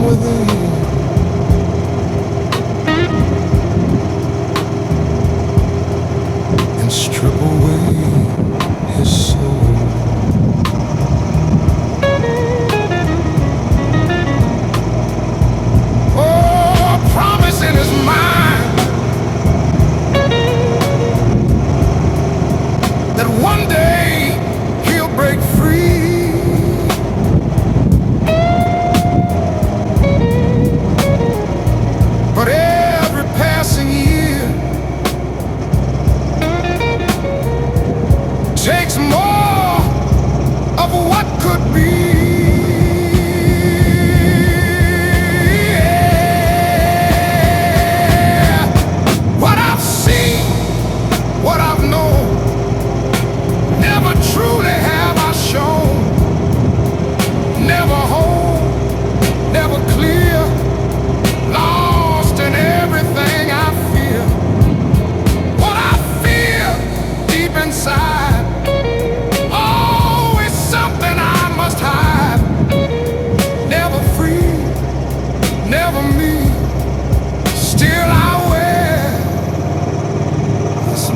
within. And strip away his soul. Oh, a promise in his mind that one day he'll break free. But every passing year takes more of what could be. Yeah. What I've seen, what I've known, never truly have I shown. Never whole, never clear, lost in everything I fear. What I fear deep inside, always something I must hide. Never free, never me, still I wear this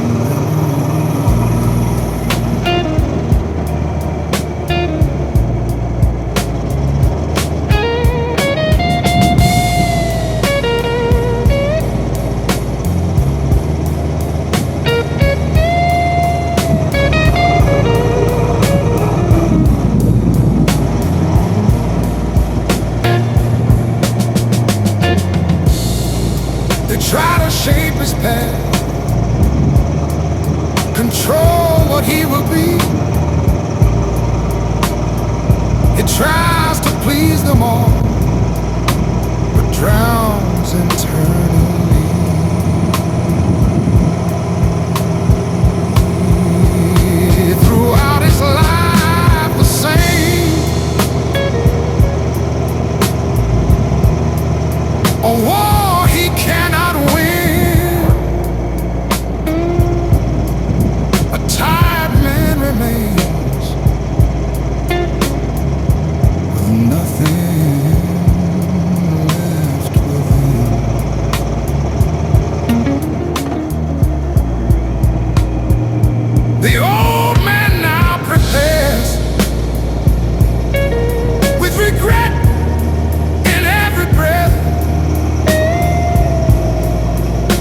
They try to shape his path, control what he will be. He tries to please them all, but drowns internally. Throughout his life the same, a war he cannot win. A tired man remains with nothing left within. The old man now prepares with regret in every breath.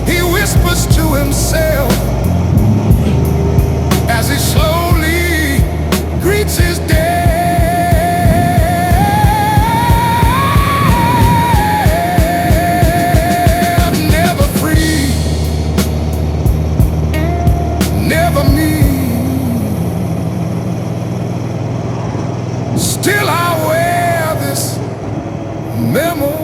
He whispers to himself as he slowly greets his death. Never free, never me, still I wear this memory.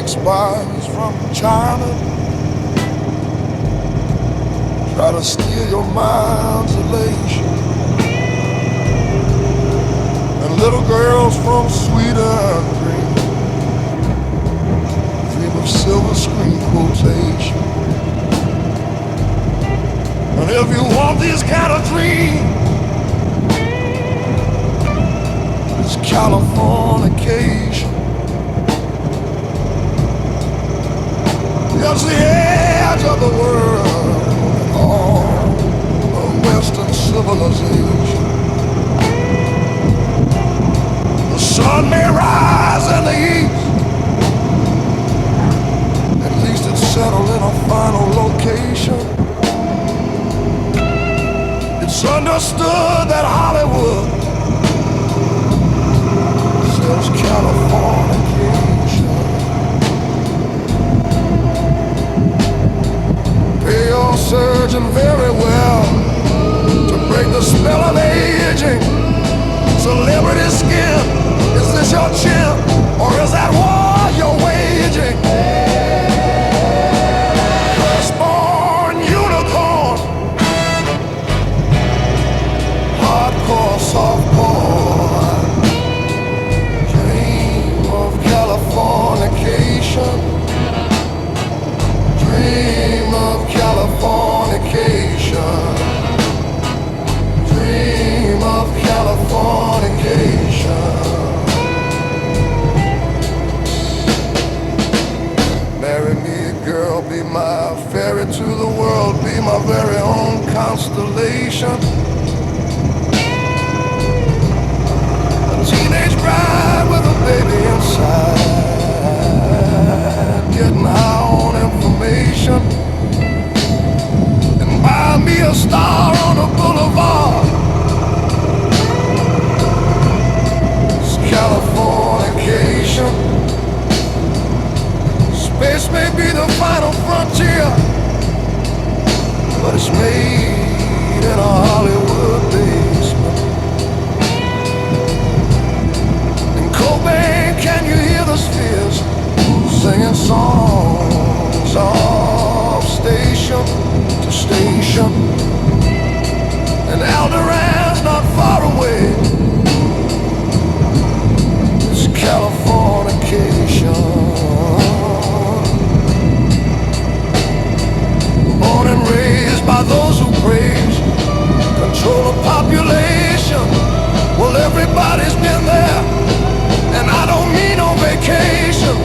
Spies from China try to steal your mind's elation, and little girls from Sweden dream of silver screen quotation. And if you want this kind of dream, it's Californication. It's the edge of the world, all of Western civilization. The sun may rise in the east, at least it's settled in a final location. It's understood that Hollywood sells Californication. Pay your surgeon very well to break the spell of aging. Celebrity skin, is this your chin, or is that war you're waging? married to the world, be my very own constellation. A teenage bride with a baby inside, getting high on information, and buy me a star on a boulevard. It's Californication. Space may be the final frontier, but it's made in a Hollywood basement. In Cobain, can you hear the spheres singing songs off station to station? And Alderan's not far away. It's Californication. Born and raised by those who praise control of population. Well, everybody's been there, and I don't mean no vacation.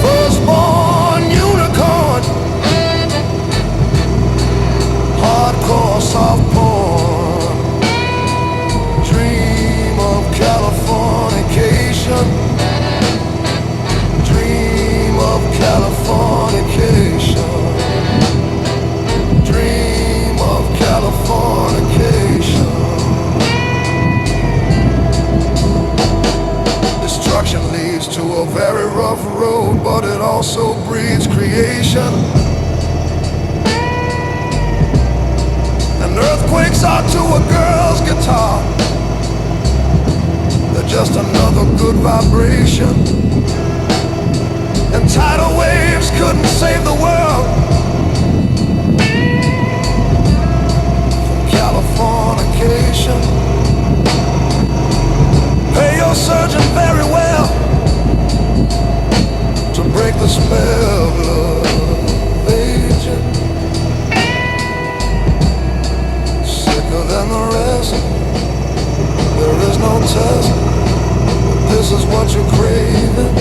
Firstborn unicorn, hardcore soft porn, dream of Californication. Of Californication, dream of Californication. Destruction leads to a very rough road, but it also breeds creation. And earthquakes are to a girl's guitar, they're just another good vibration. And tidal waves couldn't save the world from Californication. Pay your surgeon very well to break the spell of aging. Sicker than the rest, there is no test. This is what you're craving.